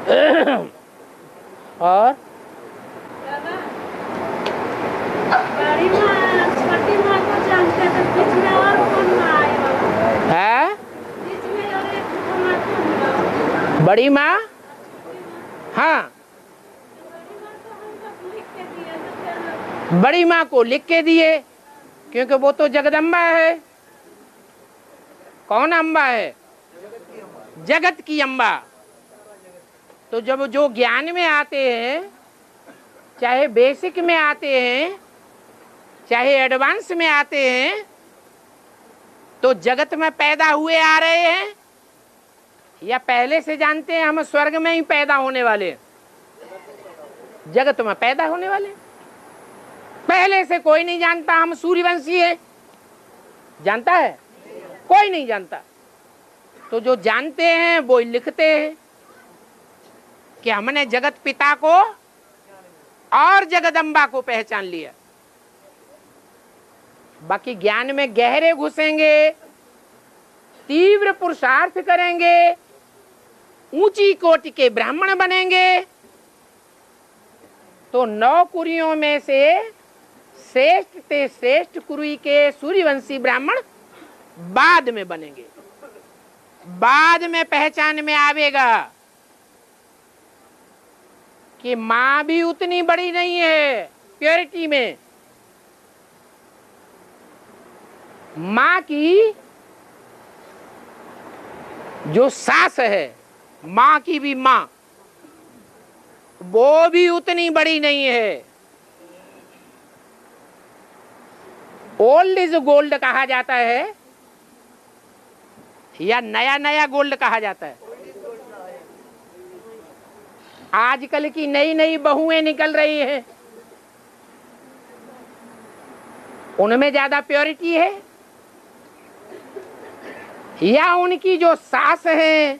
और बड़ी माँ छोटी माँ को जानते थे, बीच में और कौन माँ आई बाबा? है बीच में और एक माँ कौन बाबा? बड़ी माँ। हाँ, बड़ी माँ तो हम सब लिख के दिए तो बड़ी माँ को लिख के दिए, क्योंकि वो तो जगदम्बा है। कौन अम्बा है? जगत की अम्बा। तो जब जो ज्ञान में आते हैं, चाहे बेसिक में आते हैं चाहे एडवांस में आते हैं, तो जगत में पैदा हुए आ रहे हैं या पहले से जानते हैं हम स्वर्ग में ही पैदा होने वाले हैं? जगत में पैदा होने वाले। पहले से कोई नहीं जानता हम सूर्यवंशी हैं। जानता है? कोई नहीं जानता। तो जो जानते हैं वो लिखते हैं कि हमने जगत पिता को और जगदम्बा को पहचान लिया। बाकी ज्ञान में गहरे घुसेंगे, तीव्र पुरुषार्थ करेंगे, ऊंची कोटि के ब्राह्मण बनेंगे, तो 9 कुरियों में से श्रेष्ठ ते श्रेष्ठ कुरी के सूर्यवंशी ब्राह्मण बाद में बनेंगे। बाद में पहचान में आवेगा कि मां भी उतनी बड़ी नहीं है प्योरिटी में। मां की जो सास है, मां की भी मां, वो भी उतनी बड़ी नहीं है। ओल्ड इज गोल्ड कहा जाता है या नया नया गोल्ड कहा जाता है? आजकल की नई नई बहुएं निकल रही हैं, उनमें ज्यादा प्योरिटी है या उनकी जो सास है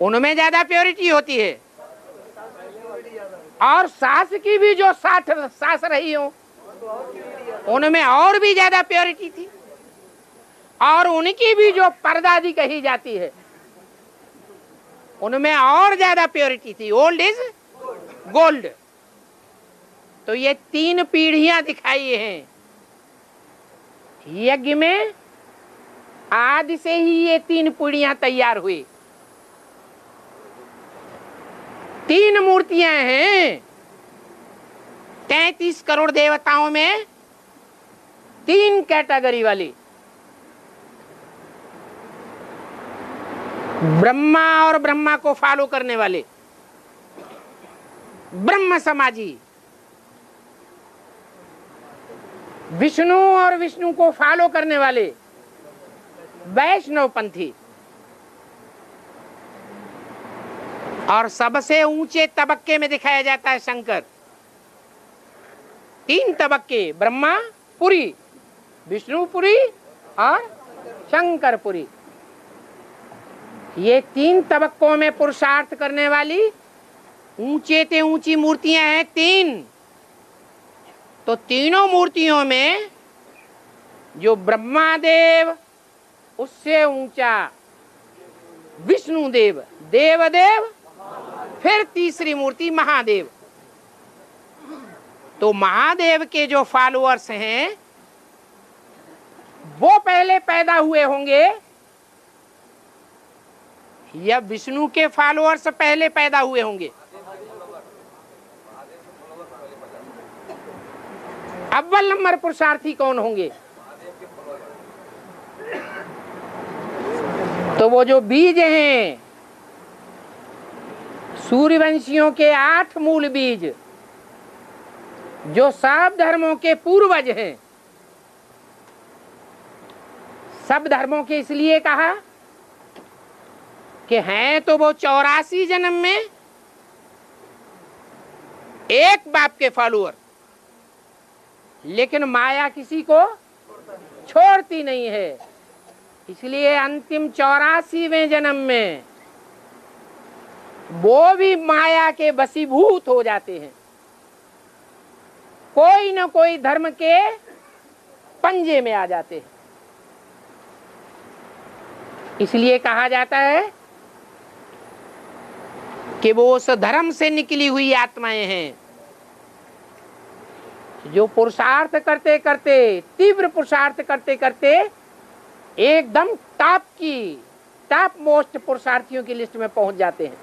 उनमें ज्यादा प्योरिटी होती है? और सास की भी जो सास रही हो उनमें और भी ज्यादा प्योरिटी थी। और उनकी भी जो परदादी कही जाती है उनमें और ज्यादा प्योरिटी थी। Old is gold. तो ये 3 पीढ़ियां दिखाई हैं यज्ञ में। आदि से ही ये 3 पीढ़ियां तैयार हुई। 3 मूर्तियां हैं। 33 करोड़ देवताओं में 3 कैटेगरी वाली। ब्रह्मा और ब्रह्मा को फॉलो करने वाले ब्रह्म समाजी, विष्णु और विष्णु को फॉलो करने वाले वैष्णव पंथी, और सबसे ऊंचे तबक्के में दिखाया जाता है शंकर। 3 तबक्के, ब्रह्मा पुरी, विष्णु पुरी और शंकर पुरी। ये 3 तबक्कों में पुरुषार्थ करने वाली ऊंचे ते ऊंची मूर्तियां हैं 3। तो तीनों मूर्तियों में जो ब्रह्मा देव, उससे ऊंचा विष्णु देव, देवदेव, फिर तीसरी मूर्ति महादेव। तो महादेव के जो फॉलोअर्स हैं वो पहले पैदा हुए होंगे या विष्णु के फॉलोअर्स पहले पैदा हुए होंगे? अव्वल नंबर पुरुषार्थी कौन होंगे? तो वो जो बीज हैं, सूर्यवंशियों के 8 मूल बीज, जो सब धर्मों के पूर्वज हैं। सब धर्मों के इसलिए कहा कि हैं तो वो 84 जन्म में एक बाप के फॉलोअर, लेकिन माया किसी को छोड़ती नहीं है। इसलिए अंतिम 84वें जन्म में वो भी माया के वशीभूत हो जाते हैं, कोई न कोई धर्म के पंजे में आ जाते हैं। इसलिए कहा जाता है कि वो उस धर्म से निकली हुई आत्माएं हैं जो पुरुषार्थ करते करते, तीव्र पुरुषार्थ करते करते एकदम टॉप मोस्ट पुरुषार्थियों की लिस्ट में पहुंच जाते हैं।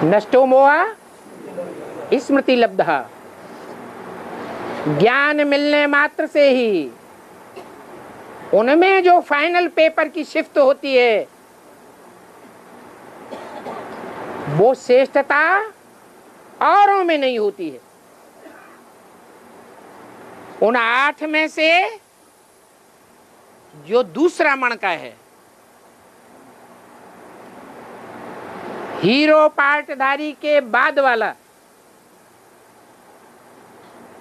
नष्टो मोहा स्मृति लब्धा, ज्ञान मिलने मात्र से ही उनमें जो फाइनल पेपर की शिफ्ट होती है वो श्रेष्ठता औरों में नहीं होती है। उन 8 में से जो दूसरा मणका है, हीरो पार्टधारी के बाद वाला,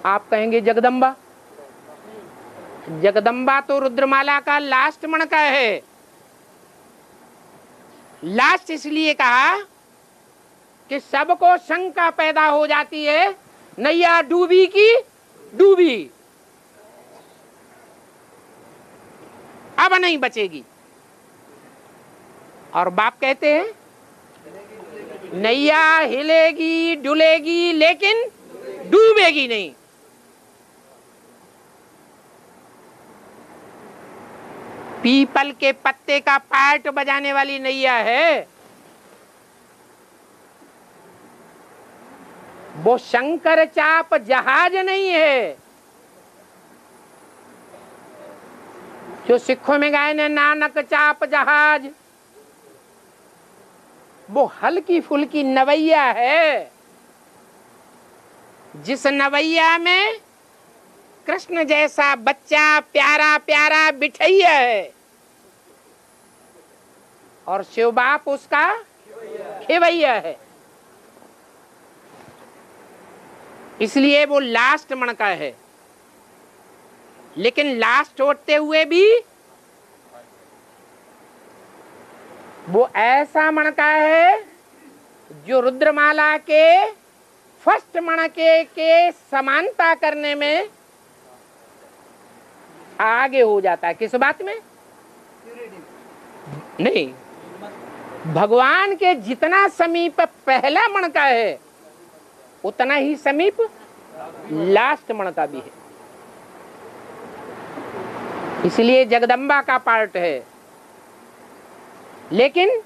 आप कहेंगे जगदम्बा। जगदम्बा तो रुद्रमाला का लास्ट मणका है। लास्ट इसलिए कहा कि सबको शंका पैदा हो जाती है, नैया डूबी की डूबी, अब नहीं बचेगी। और बाप कहते हैं नैया हिलेगी डुलेगी लेकिन डूबेगी नहीं। पीपल के पत्ते का पार्ट बजाने वाली नैया है, वो शंकर चाप जहाज नहीं है। जो सिखों में गाए ने नानक चाप जहाज, वो हल्की फुल्की नवैया है, जिस नवैया में कृष्ण जैसा बच्चा प्यारा प्यारा बिठैया है और शिव बाप उसका खेवैया है। इसलिए वो लास्ट मणका है। लेकिन लास्ट होते हुए भी वो ऐसा मणका है जो रुद्रमाला के फर्स्ट मणके के समानता करने में आगे हो जाता है। किस बात में? नहीं, भगवान के जितना समीप पहला मणका है उतना ही समीप लास्ट मणका भी है। इसलिए जगदम्बा का पार्ट है। लेकिन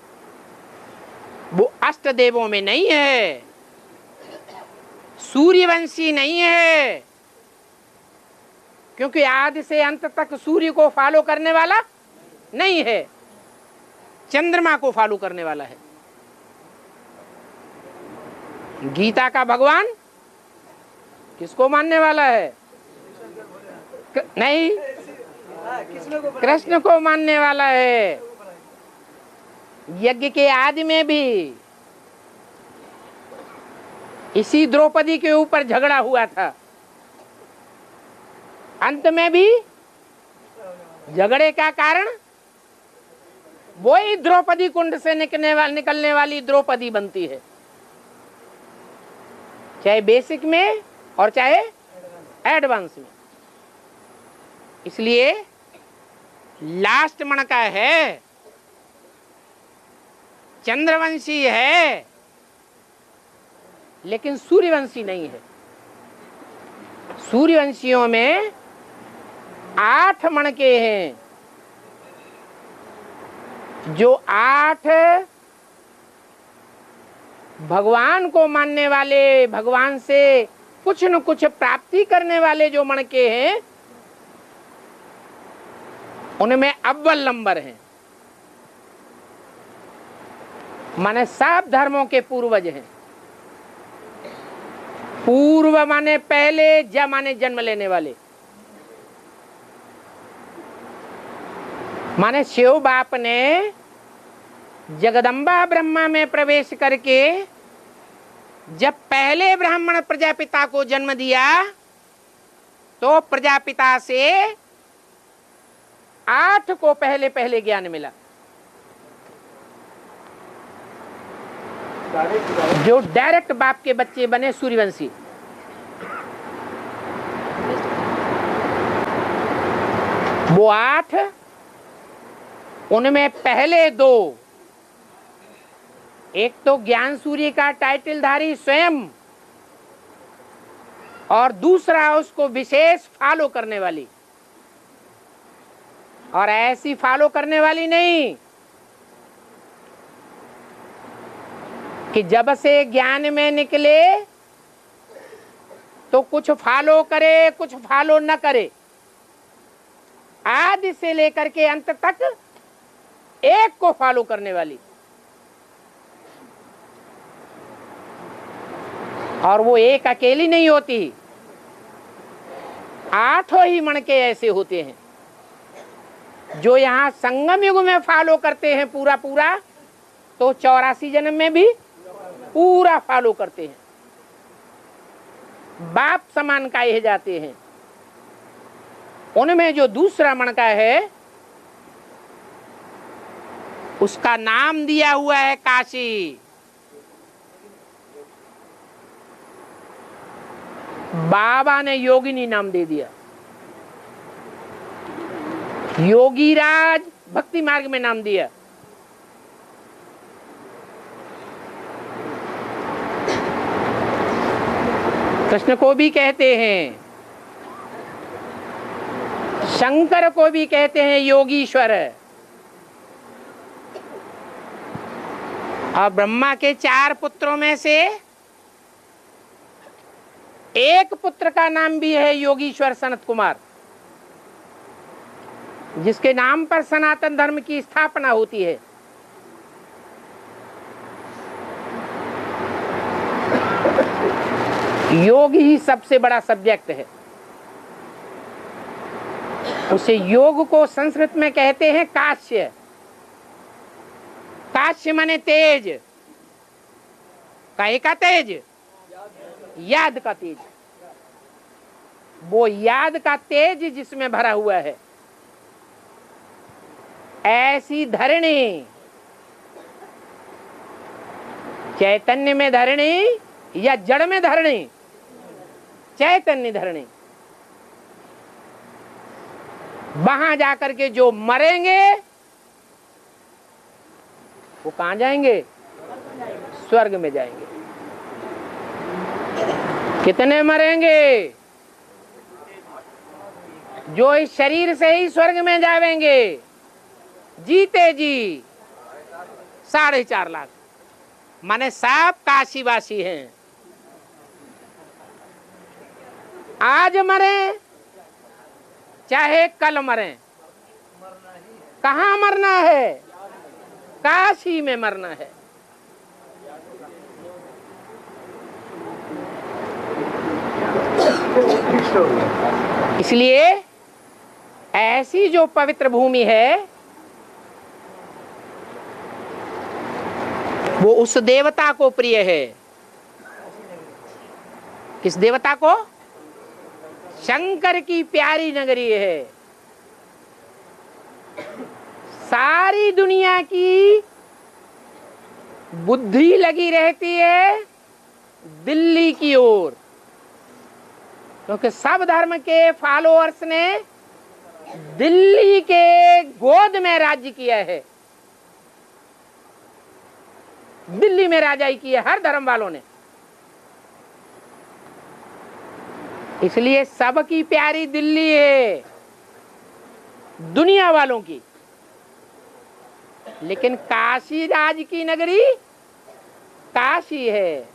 वो अष्ट देवों में नहीं है, सूर्यवंशी नहीं है, क्योंकि आदि से अंत तक सूर्य को फॉलो करने वाला नहीं है, चंद्रमा को फॉलो करने वाला है। गीता का भगवान किसको मानने वाला है? नहीं, कृष्ण को मानने वाला है। यज्ञ के आदि में भी इसी द्रौपदी के ऊपर झगड़ा हुआ था, अंत में भी झगड़े का कारण वही द्रौपदी कुंड से निकलने वाली द्रौपदी बनती है, चाहे बेसिक में और चाहे एडवांस में। इसलिए लास्ट मणका है, चंद्रवंशी है, लेकिन सूर्यवंशी नहीं है। सूर्यवंशियों में 8 मणके हैं, जो 8 भगवान को मानने वाले, भगवान से कुछ न कुछ प्राप्ति करने वाले जो मणके हैं, उनमें अव्वल नंबर है। माने सब धर्मों के पूर्वज हैं। पूर्व माने पहले, ज माने जन्म लेने वाले। माने शिव बाप ने जगदम्बा ब्रह्मा में प्रवेश करके जब पहले ब्राह्मण प्रजापिता को जन्म दिया तो प्रजापिता से 8 को पहले पहले ज्ञान मिला। जो डायरेक्ट बाप के बच्चे बने सूर्यवंशी। वो 8, उनमें पहले 2 एक तो ज्ञान सूर्य का टाइटलधारी स्वयं, और दूसरा उसको विशेष फॉलो करने वाली। और ऐसी फॉलो करने वाली नहीं कि जब से ज्ञान में निकले तो कुछ फॉलो करे कुछ फॉलो न करे। आदि से लेकर के अंत तक एक को फॉलो करने वाली। और वो एक अकेली नहीं होती, आठों ही मण के ऐसे होते हैं जो यहाँ संगम युग में फॉलो करते हैं पूरा पूरा, तो 84 जन्म में भी पूरा फॉलो करते हैं, बाप समान का यह जाते हैं। उनमें जो दूसरा मण का है उसका नाम दिया हुआ है काशी। बाबा ने योगिनी नाम दे दिया। योगीराज भक्ति मार्ग में नाम दिया। कृष्ण को भी कहते हैं, शंकर को भी कहते हैं योगीश्वर। और ब्रह्मा के 4 पुत्रों में से एक पुत्र का नाम भी है योगीश्वर सनत कुमार, जिसके नाम पर सनातन धर्म की स्थापना होती है। योग ही सबसे बड़ा सब्जेक्ट है। उसे योग को संस्कृत में कहते हैं काश्य। काश्य माने तेज, काहे का तेज? याद का तेज। वो याद का तेज जिसमें भरा हुआ है, ऐसी धरणी, चैतन्य में धरणी या जड़ में धरणी? चैतन्य धरणी। वहां जाकर के जो मरेंगे वो कहां जाएंगे? स्वर्ग में जाएंगे। कितने मरेंगे? जो इस शरीर से ही स्वर्ग में जावेंगे, जीते जी 4.5 लाख, माने सब काशीवासी हैं। आज मरे चाहे कल मरे, कहाँ मरना है? काशी में मरना है। इसलिए ऐसी जो पवित्र भूमि है वो उस देवता को प्रिय है। किस देवता को? शंकर की प्यारी नगरी है। सारी दुनिया की बुद्धि लगी रहती है दिल्ली की ओर, क्योंकि सब धर्म के फॉलोअर्स ने दिल्ली के गोद में राज्य किया है। दिल्ली में राजाई की है हर धर्म वालों ने। इसलिए सबकी प्यारी दिल्ली है दुनिया वालों की। लेकिन काशी राज की नगरी काशी है,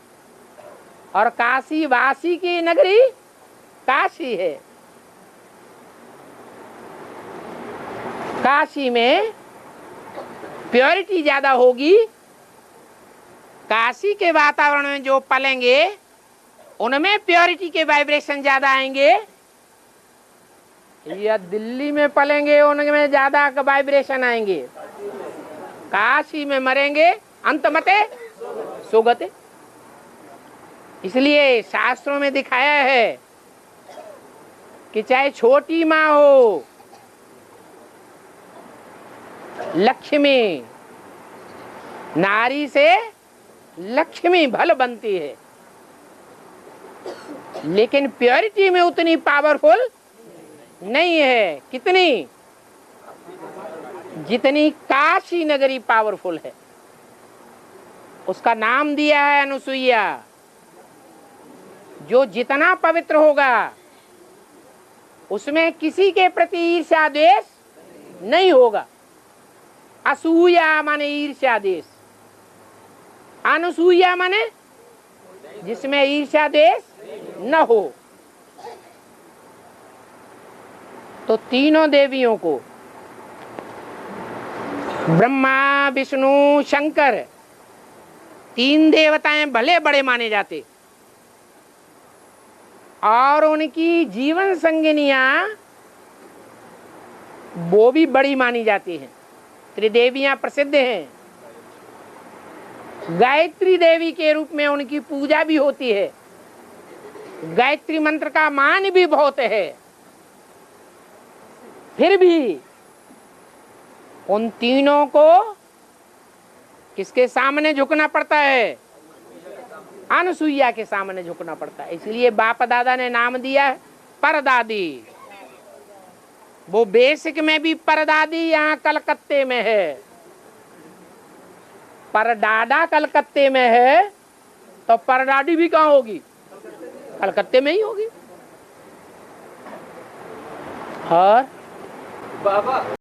और काशी वासी की नगरी काशी है। काशी में प्योरिटी ज्यादा होगी। काशी के वातावरण में जो पलेंगे उनमें प्योरिटी के वाइब्रेशन ज्यादा आएंगे, या दिल्ली में पलेंगे उनमें ज्यादा वाइब्रेशन आएंगे। काशी में मरेंगे अंतमते सुगते। इसलिए शास्त्रों में दिखाया है कि चाहे छोटी माँ हो, लक्ष्मी, नारी से लक्ष्मी भल बनती है, लेकिन प्योरिटी में उतनी पावरफुल नहीं है। कितनी? जितनी काशी नगरी पावरफुल है, उसका नाम दिया है अनुसुईया। जो जितना पवित्र होगा उसमें किसी के प्रति ईर्ष्या द्वेष नहीं होगा। असूया माने ईर्ष्या द्वेष, अनुसूया माने जिसमें ईर्ष्या द्वेष न हो। तो तीनों देवियों को ब्रह्मा विष्णु शंकर तीन देवताएं भले बड़े माने जाते और उनकी जीवन संगिनियां वो भी बड़ी मानी जाती हैं। त्रिदेवियां प्रसिद्ध हैं। गायत्री देवी के रूप में उनकी पूजा भी होती है। गायत्री मंत्र का मान भी बहुत है। फिर भी उन तीनों को किसके सामने झुकना पड़ता है? अनुसुईया के सामने झुकना पड़ता है। इसलिए बाप दादा ने नाम दिया है परदादी। वो बेसिक में भी परदादी यहाँ कलकत्ते में है, परदादा कलकत्ते में है, तो परदादी भी कहाँ होगी? कलकत्ते में ही होगी। और बाबा